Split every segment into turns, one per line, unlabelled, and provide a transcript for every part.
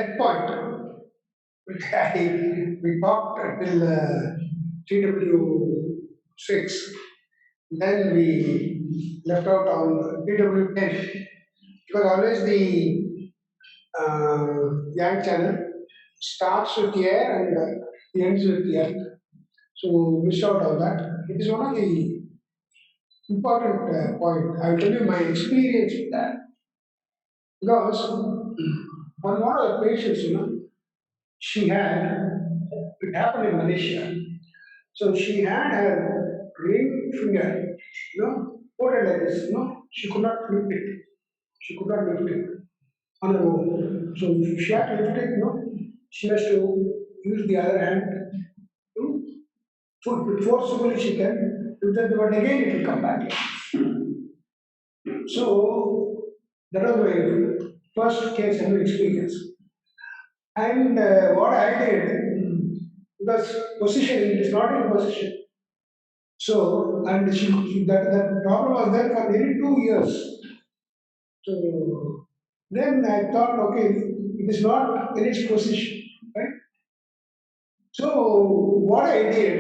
that point, we talked till TW6. Then we left out on TW10 because always the yang channel starts with air and ends with earth. So missed out on that. It is one of the important point. I will tell you my experience with that because on one of the patients, she had it happened in Malaysia. So she had her ring finger, folded like this. She could not lift it. She could not lift it on her own. So if she had to lift it, she has to use the other hand to forcefully she can lift it, but again it will come back. So that was my first case and experience. And what I did, because position is not in position. So, and that problem was there for nearly 2 years. So then I thought, okay, it is not in its position, right? So what I did,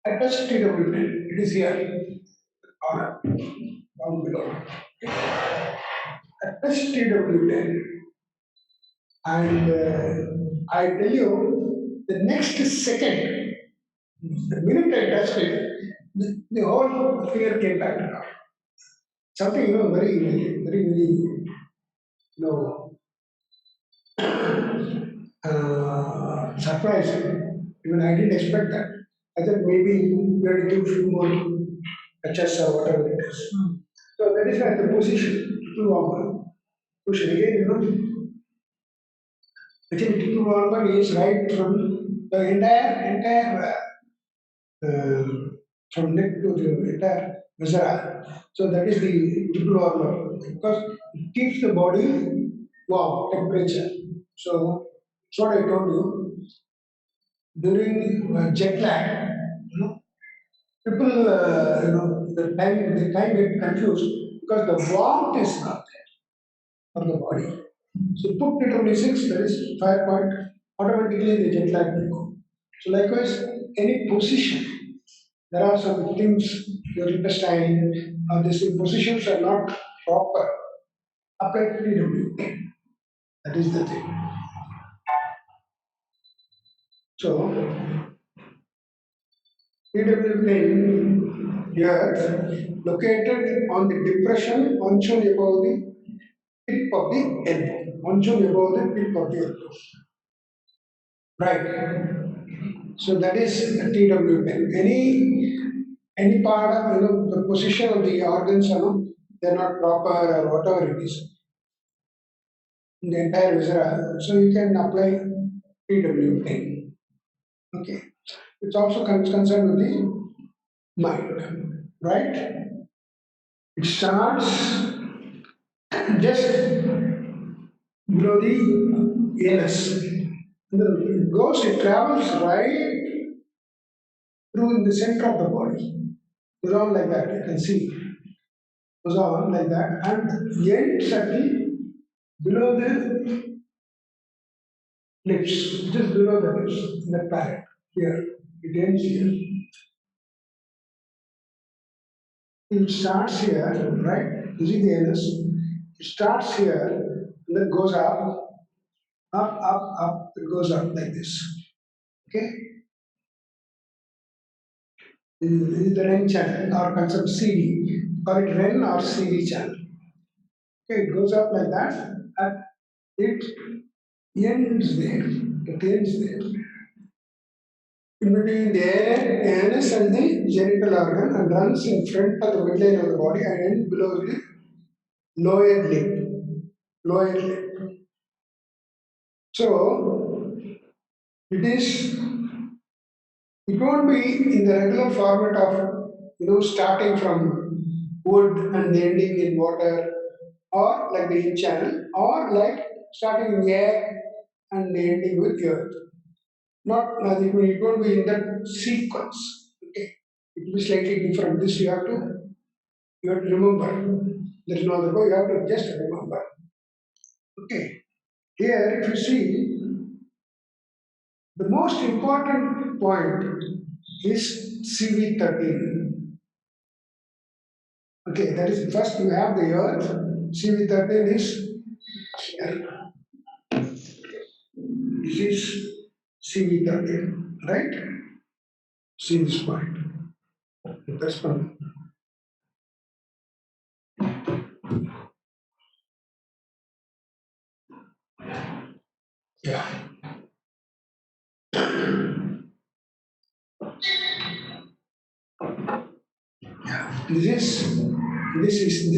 I touched TW10. It is here, corner, down below. I touched TW10, and I tell you, the next second, the minute I touched it, the whole fear came back to now. Something, very, very, very, know, surprising. Even I didn't expect that. I thought maybe we have to give few more touches or whatever it is. So that is why the position, too warmer. Push it again, actually too warmer is right from the entire uh, from neck to the entire viscera. So that is the triple warmer because it keeps the body warm temperature. So that's what I told you during jet lag. People the time get confused because the warmth is not there for the body. So put T26, that is fire point, automatically the jet lag will go. So likewise, any position, there are some things your intestine or these positions are not proper. Apply TW. That is the thing. So TW10 here located on the depression onshore above the tip of the elbow. Onshore above the tip of the elbow. Right. So that is TW10. Any part of the position of the organs they're not proper or whatever it is in the entire viscera. So you can apply TW10. Okay. It's also concerned with the mind, right? It starts just below the anus. It travels right through in the center of the body. Goes on like that, you can see. Goes on like that and ends at the below the lips, just below the lips, in the palate. Here. It ends here. It starts here, right? You see the anus? It starts here and then goes up, it goes up like this. Okay? This is the REN channel or concept CD. Call it REN or CD channel. Okay, it goes up like that and it ends there. It ends there. In between the anus and the genital organ and runs in front of the midline of the body and ends below the lower lip. Lower lip. So it won't be in the regular format of starting from wood and ending in water, or like the in channel, or like starting in air and ending with earth. Not nothing. It won't be in that sequence. Okay, it will be slightly different. This you have to remember. There is no other way. You have to just remember. Okay. Here, if you see, the most important point is CV13. Okay, that is first you have the earth, CV13 is here. This is CV13, right? See this point. That's one. Yeah. This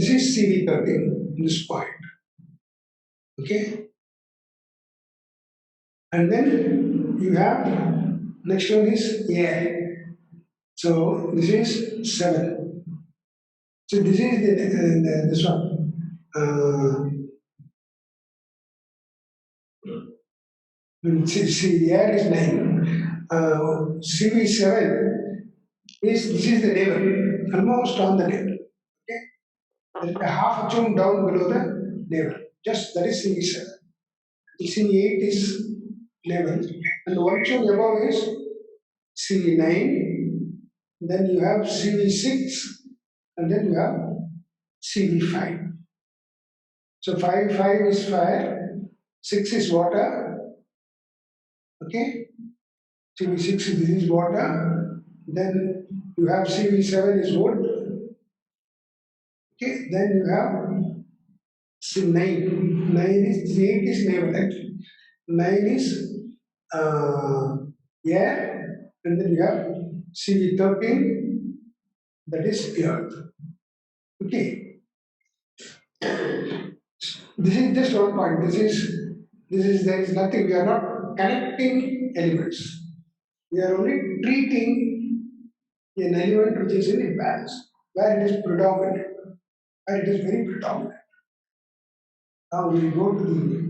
is CV13, this point. Okay? And then you have next one is air. So this is 7. So this is this one. See, the air is 9. CV7 is this is the navel, almost on the navel. Okay? There is a half a tune down below the navel. Just that is CV7. CV8 is navel, and one tune above is CV9. Then you have CV6, and then you have CV5. So 5 is fire, 6 is water, okay? CV6 this is water, then you have CV7 is wood, okay? Then you have C9. 9 is 8 is naval actually. 9 is uh, air, and then you have CV13, that is earth. Okay, this is just one point. This is there is nothing. We are not connecting elements. We are only treating an element which is in imbalance, where it is predominant, where it is very predominant. Now we will go to the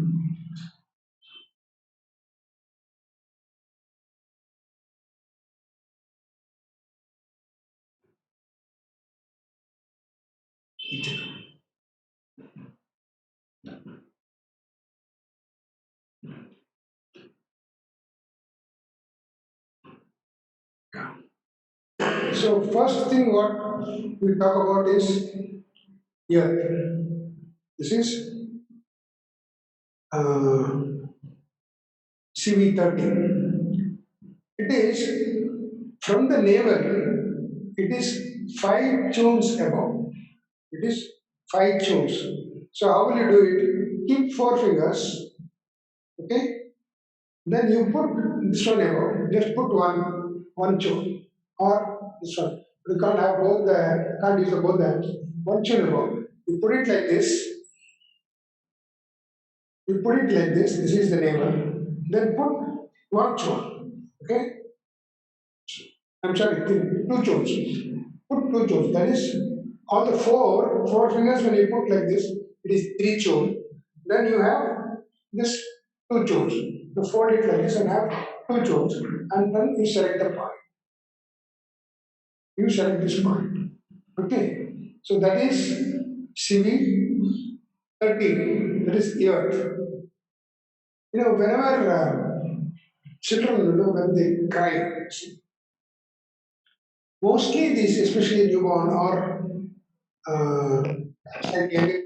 so first thing what we talk about is earth. This is uh, CV13. It is from the navel, it is 5 tunes above. It is 5 tunes. So how will you do it? Keep 4 fingers, okay? Then you put this one above. Just put one tune or this one. You can't have both the can't use both the hands. One tune above. You put it like this. You put it like this. This is the navel. Then put one tune. Okay. I'm sorry, two tunes. Put two tunes. That is on the four fingers when you put like this, it is 3 tune. Then you have this 2 tunes. You fold it like this and have 2 tunes, and then you select the point. You select this point. Okay. So that is CV 13. That is earth. Whenever children, when they cry, mostly these, especially newborn or slightly younger,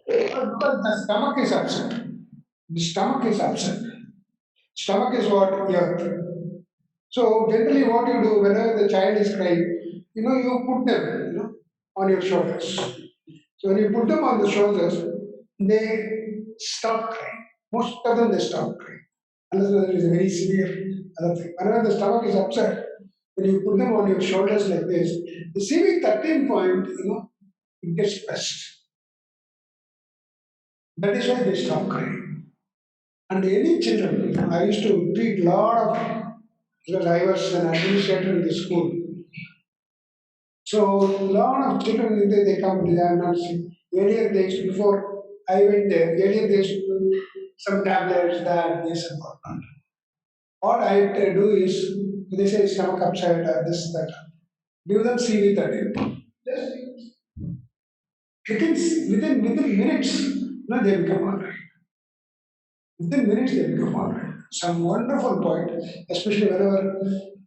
because the stomach is upset. The stomach is upset. Stomach is what? Earth. So generally what you do whenever the child is crying, you put them, on your shoulders. So when you put them on the shoulders, they stop crying. Most of them they stop crying. Unless there is a very severe other thing. Whenever the stomach is upset, when you put them on your shoulders like this, the CV13 point, it gets pressed. That is why they stop crying. And any children, I used to treat a lot of, because I was an administrator in the school. So a lot of children, they come, they are not sick. Earlier days, before I went there, earlier they used to do some tablets, that, this and whatnot. What I do is, they say stomach upset or this, that. Give them CV13. Just Within minutes, they become all right. Within minutes, they become all right. Some wonderful point, especially whenever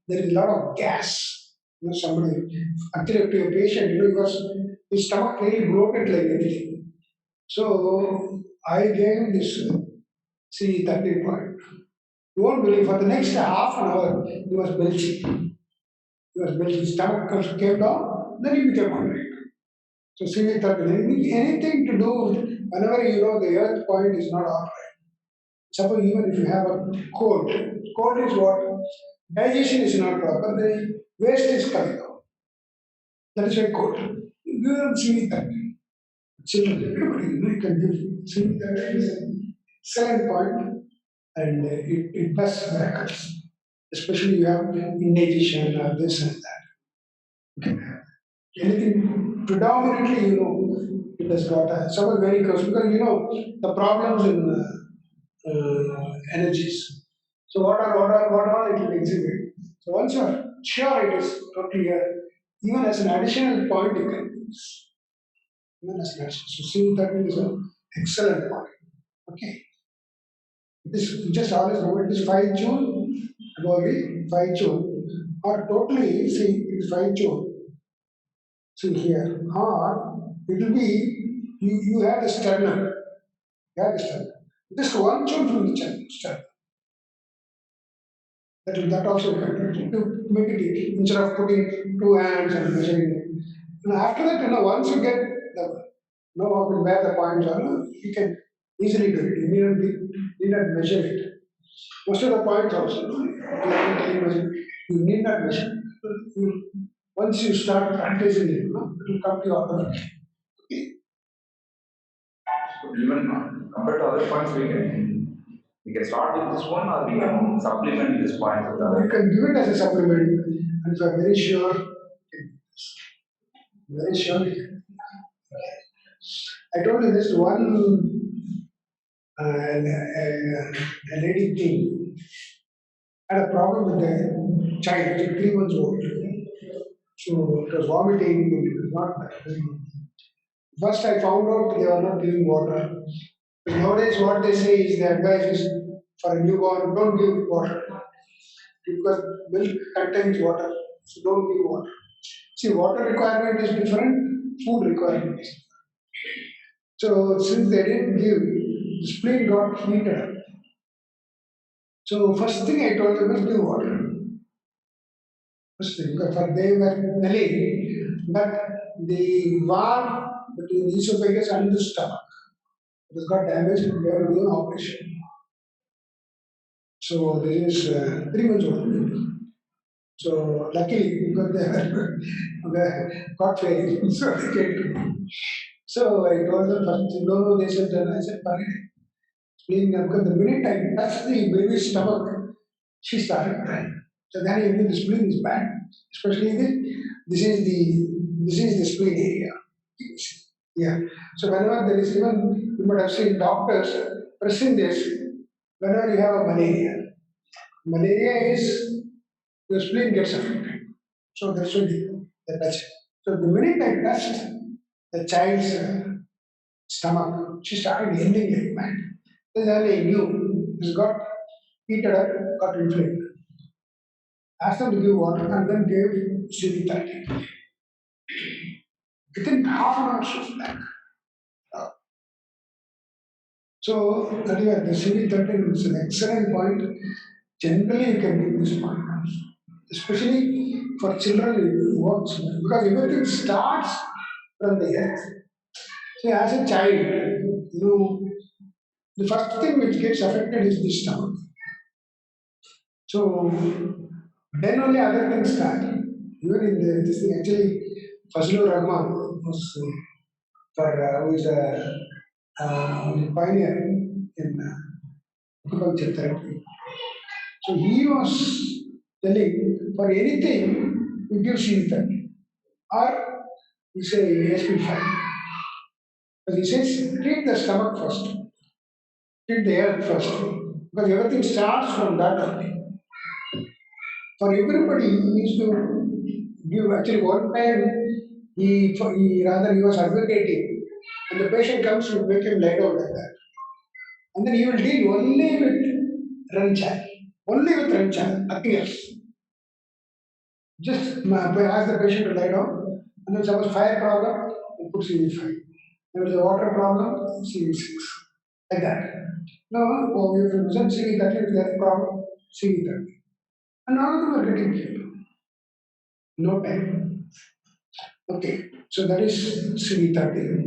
there is a lot of gas. Somebody, actually, to a patient, because his stomach really bloated like anything. So I gave him this C13 point. You won't believe, for the next half an hour, he was belching. He was belching. His stomach came down, then he became all right. So C13, anything to do with whenever the earth point is not all right. Suppose even if you have a cold is what? Digestion is not proper, the waste is coming out. That is why cold. You don't see that. Children, everybody, you can give see that is an excellent point, and it does miracles. Especially you have indigestion or this and that. Okay. Anything predominantly, it has got some very close because the problems in energies. So what all it will exhibit. So once you are sure it is totally here, even as an additional point you can use. Even as an additional. So see that is an excellent point. Okay. It is just always remember it is 5 June, about the 5 June, or totally see it is 5 June. See here, or it will be you have the sternum, you have the sternum. Just one June from the sternum. That also you can do to make it easy. Instead of putting two hands and measuring it. After that, once you get the where the points are, you can easily do it. Need not measure it. Most of the points also, you need not measure. Once you start practicing it, it will come to you automatically.
So even compared to other points, we can start with this one, or we can supplement this point with
You
other.
can give it as a supplement, and if you are very sure, you can. I told you this one a lady came, had a problem with the child, 3 months old. So it was vomiting, it was not very good. First, I found out they were not giving water. Nowadays, what they say is the advice is for a newborn, don't give water because milk contains water, so don't give water. See, water requirement is different, food requirement is different. So since they didn't give, the spleen got heated up. So first thing I told them is give water. First thing, because they were telling that the valve between the esophagus and the stomach it has got damaged and they have to do an operation. So this is 3 months old. So luckily, because they got failing, so they came to me. So I told them first, no, no, they said, and I said, fine. Explaining that because the minute I touched the baby's stomach, she started crying. So then I knew the spleen is bad, especially this is the spleen area. Yeah. So whenever there is even you might have seen doctors pressing this whenever you have a malaria. Malaria is the spleen gets affected. So that's why the touch. So the minute I touched the child's stomach, she started yelling like mad. Then I knew this got heated up, got inflamed. Asked them to give water and then gave CV30. Within half an hour, she was back. Uh, So, anyway, the CV13 is an excellent point. Generally, you can give this point also. Especially for children, it works because everything starts from the earth. See, as a child, the first thing which gets affected is the stomach. So, then only other things start. Even in this thing, actually, Fazlur Rahman was who is a pioneer in acupuncture therapy. So he was telling for anything we give C-therapy or we say SP5. But he says treat the stomach first, treat the earth first, because everything starts from that only. For everybody, he needs to give. Actually, one time he rather he was advocating. When the patient comes, you make him lie down like that. And then you will deal only with Rancha. Only with Rancha, nothing else. Just ask the patient to lie down. And then suppose fire problem, you put CV5. There is a water problem, CV6. Like that. Now, if you present CV30 with that problem, CV30. And all of them are getting cured. No time. Okay, so that is CV30.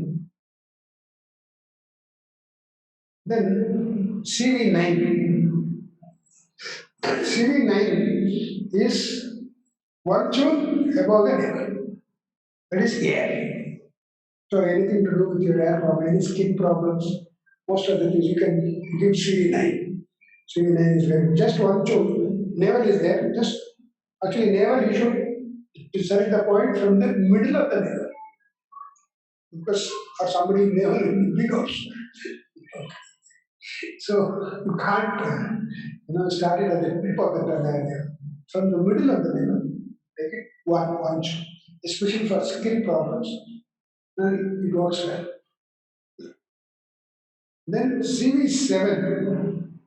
Then CV9. CV9 is one tune above the navel. That is air. So anything to do with your air problem, any skin problems, most of the things you can give CV9. CV9 is very just one tune. Navel is there. Just actually navel you should to select the point from the middle of the navel because for somebody navel it will be big also. So you can't start it at the tip of the navel. From the middle of the navel, take it one tune. Especially for skin problems, then it works well. Then CV7,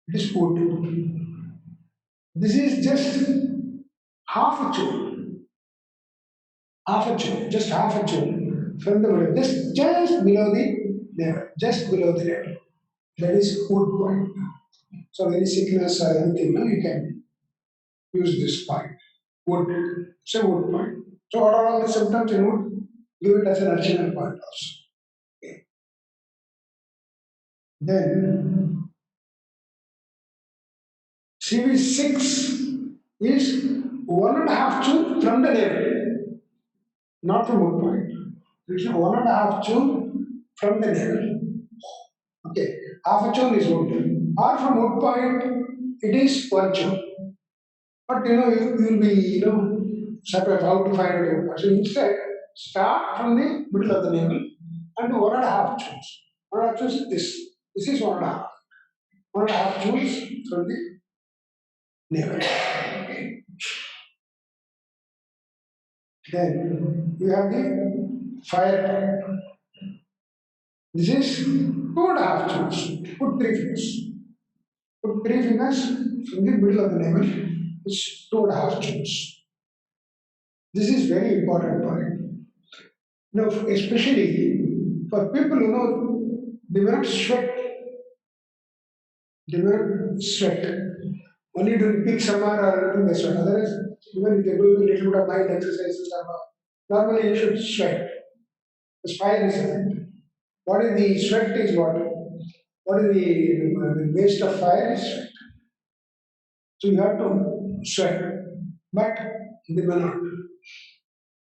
it is wood. This is just half a tune, just half a tune from the middle, just below the navel, just below the navel. That is wood point. So any sickness or anything, you can use this point. Wood, it's a wood point. So what are all the symptoms in wood? Give it as an additional point also. Okay. Then CV6 is 1.5 tune from the navel, not from wood point. It is 1.5 tune from the navel. Okay, half a tune is wood. Or from wood point, it is 1 tune. But you will be, surprised how to find it out. So instead, start from the middle of the navel and do 1.5 tunes. 1.5 tunes is this. This is 1.5. 1.5 tunes from the navel. Then you have the fire type. This is 2.5 tunes. Put three fingers. Put three fingers from the middle of the navel. It's 2.5 tunes. This is very important point. Now, especially for people they will not sweat. They will not sweat. Only during peak summer or anything they sweat. Otherwise, even if they do a little bit of light exercises, normally you should sweat. The spine is affected. What is the sweat is what? What is the waste of fire is sweat. So you have to sweat, but they will not.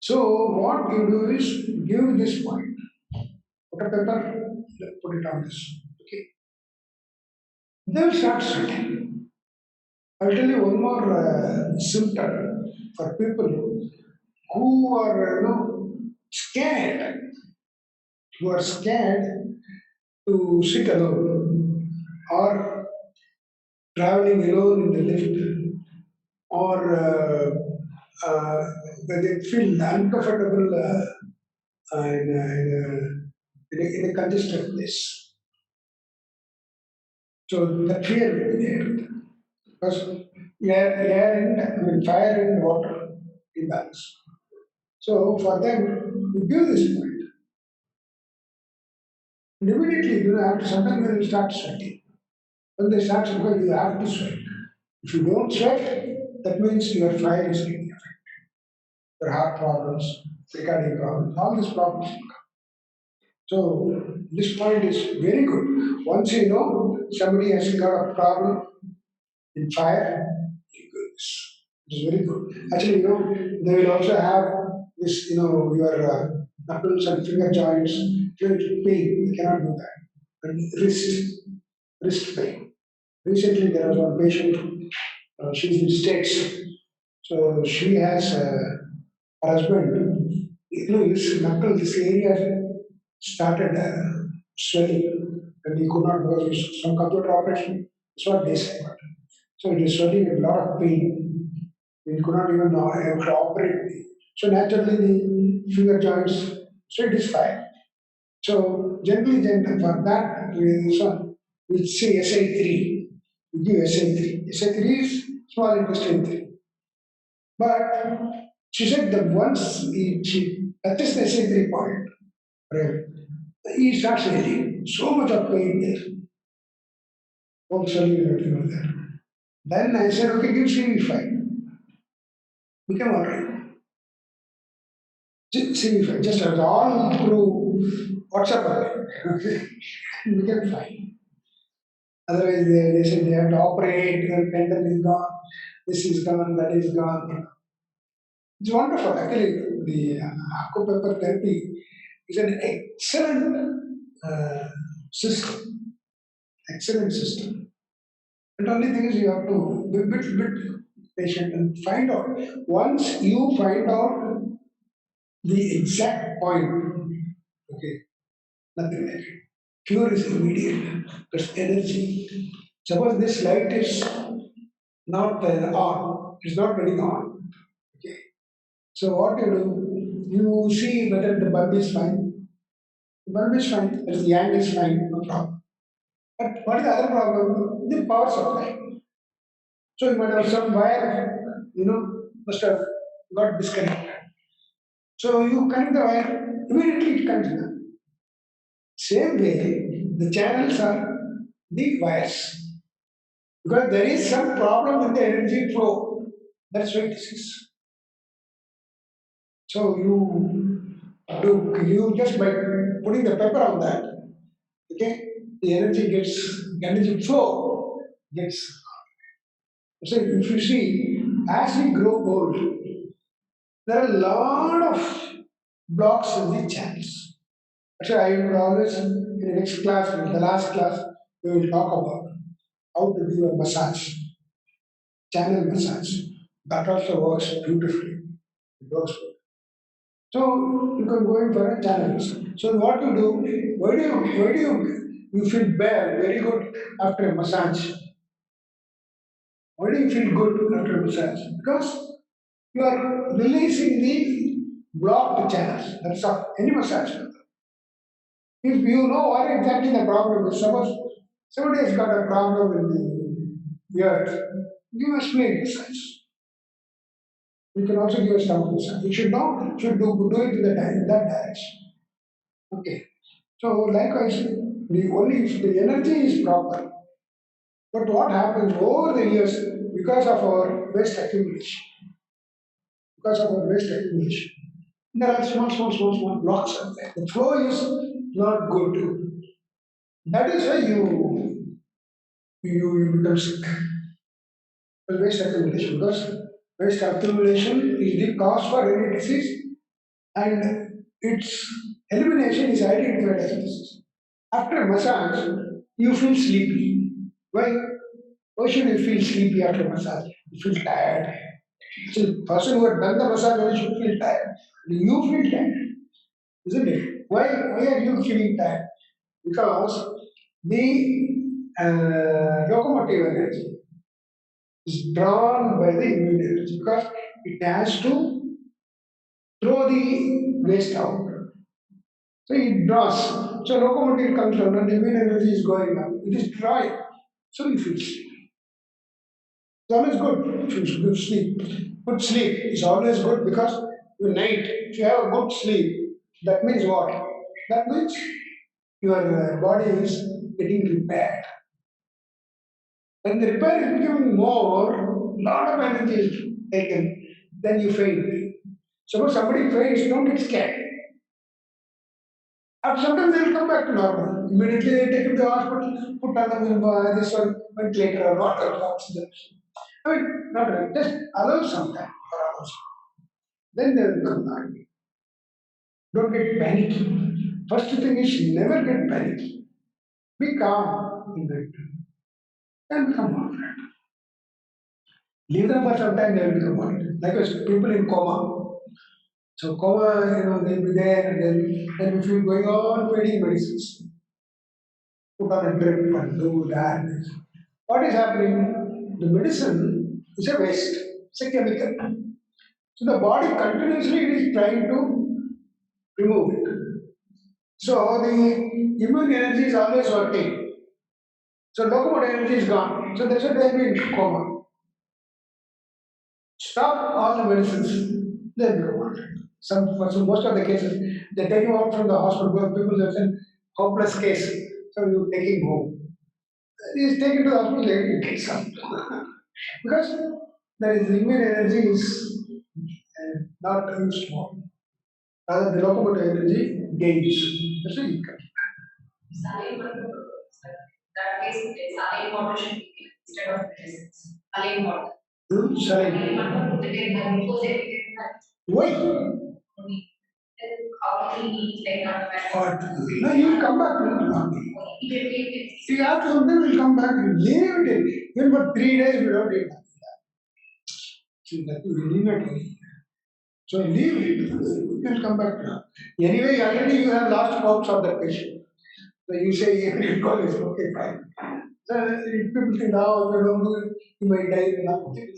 So what you do is give this point. Put a pepper, put it on this. Okay. They will start sweating. I'll tell you one more symptom for people who are scared, to sit alone or traveling alone in the lift or when they feel uncomfortable in a congested place. So the fear will be there. Because fire and water imbalance. So for them, you give this point. And immediately, after sometimes they will start sweating. When they start sweating, you have to sweat. If you don't sweat, that means your fire is getting affected. Your heart problems, cardiac problems, all these problems. So this point is very good. Once you know somebody has got a problem in fire, it is very good. Actually, they will also have this, your knuckles and finger joints, little pain. They cannot do that. And wrist pain. Recently, there was one patient, she's in States. So she has her husband, his knuckle, this area started swelling. And he could not because of some computer operation. That's what they said. So it is swelling with a lot of pain. He could not even able to operate. So naturally the finger joints, so it is fine. So generally, for that reason, we say SA3. We give SA3. SA3 is small intestine 3. But she said that once she touches the SA3 point, right, he starts ailing. So much of pain there. Also, there. Then I said, okay, give CV5. Became alright. CV5, just all through WhatsApp. Okay, became fine. Otherwise, they said they have to operate, their tendon is gone, this is gone, that is gone. It's wonderful. Actually, the acupuncture therapy is an excellent system. Excellent system. And only thing is you have to be bit patient and find out. Once you find out the exact point, okay, nothing like it. Cure is immediate. There's energy. Suppose this light is not on, it's not getting on. Okay. So what you do, you see whether the bulb is fine. The bulb is fine, if the yang is fine, no problem. But what is the other problem? The power supply. So you might have some wire, must have got disconnected. So you connect the wire, immediately it comes in. Same way, the channels are the wires. Because there is some problem with the energy flow. That's why this is. So you just by putting the pepper on that, okay, the energy flow gets. So if you see, as we grow old, there are a lot of blocks in the channels. Actually, I would always, in the next class, in the last class, we will talk about how to do a massage, channel massage. That also works beautifully. It works good. So you can go in for a channel massage. So what you do, you feel bad, very good after a massage? Why do you feel good after a massage? Because you are releasing the blocked channels. That's all. Any massage. If you know what exactly the problem is, suppose somebody has got a problem in the earth, give a spleen massage. You can also give a stomach massage. You should know, do it in, in that direction. Okay. So likewise, the only if the energy is proper. But what happens over the years because of our waste accumulation? Because of our waste accumulation, there are small blocks out there. The flow is not good. That is why you become sick. Well, waste accumulation, because waste accumulation is the cause for any disease, and its elimination is identified as a disease. After massage, you feel sleepy. Why? Why should you feel sleepy after massage? You feel tired. So the person who had done the massage only should feel tired. You feel tired, isn't it? Why are you feeling tired? Because the locomotive energy is drawn by the immune energy because it has to throw the waste out. So it draws. So locomotive comes down and the immune energy is going up. It is drawing. So you feel sleep. It's always good if you good sleep. Good sleep is always good because at night, if you have a good sleep, that means what? That means your body is getting repaired. When the repair is becoming more, lot of energy is taken, then you faint. Suppose somebody faints, don't get scared. And sometimes they will come back to normal. Immediately they take him to the hospital, put on them this one ventilator or water oxygen. I mean, not really. Just allow some time for hours. Then they will come back. Don't get panicky. First thing is never get panicky. Be calm in that. Then come on. Leave them for some time, they will become on. Likewise, people in coma. So coma, they'll be there and then if you're going on feeding medicines, put on a drip and do that. What is happening? The medicine is a waste. It's a chemical. So the body continuously is trying to remove it. So the immune energy is always working. So locomotor energy is gone. So that's why they'll be in coma. Stop all the medicines, they'll be coma. So most of the cases, they take him out from the hospital because people have said hopeless case. So you take him home. He is taken to the hospital, they get some. Because there is immune energy is not used more. Rather, the locomotor energy gains. That's why you can.
Saline water, that case, saline water should be given instead of medicines. Saline water.
Saline.
Saline water, they take that because they take that.
Why?
Only. Then how many needs like not
Or, no, you will come back to it.
immediately
See, after some time, will come back. Leave it. Even for 3 days, we don't eat nothing. See, nothing. We leave it. So leave it. You can come back now. Anyway, already you have lost hopes of that patient. So you say, you call it, okay, fine. So if people think, now, if you don't do it, you might die. Nothing.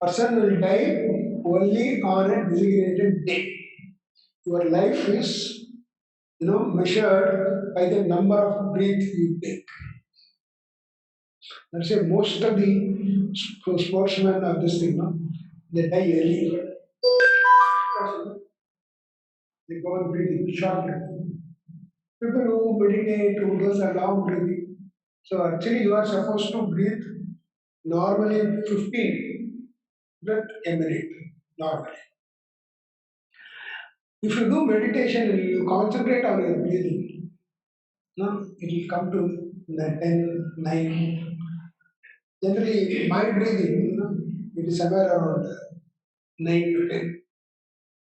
Person will die only on a designated day. Your life is, measured by the number of breath you take. Let's say most of the sportsmen of this thing, no, they die early. Because they go on breathing short breathing. People who meditate, who does a long breathing. So actually you are supposed to breathe normally 15 breath a minute. Normally. If you do meditation and you concentrate on your breathing, no, it will come to the 10, 9. Generally, mind breathing, it is somewhere around 9 to 10.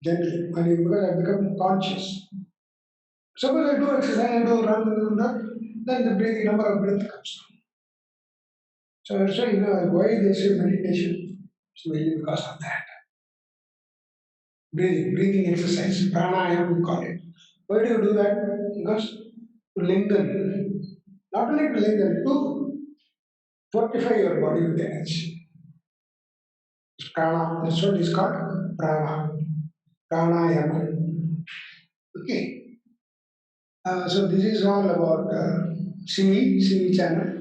Generally, when you because I become conscious. Suppose I do exercise, I do run, then the breathing number of breath comes down. So that's why, why they say meditation. It's mainly because of that. Breathing exercise, pranayama we call it. Why do you do that? Because to lengthen, not only to lengthen, to fortify your body with energy. Prana, that's what is called prana, pranayama. Okay. So this is all about CV channel.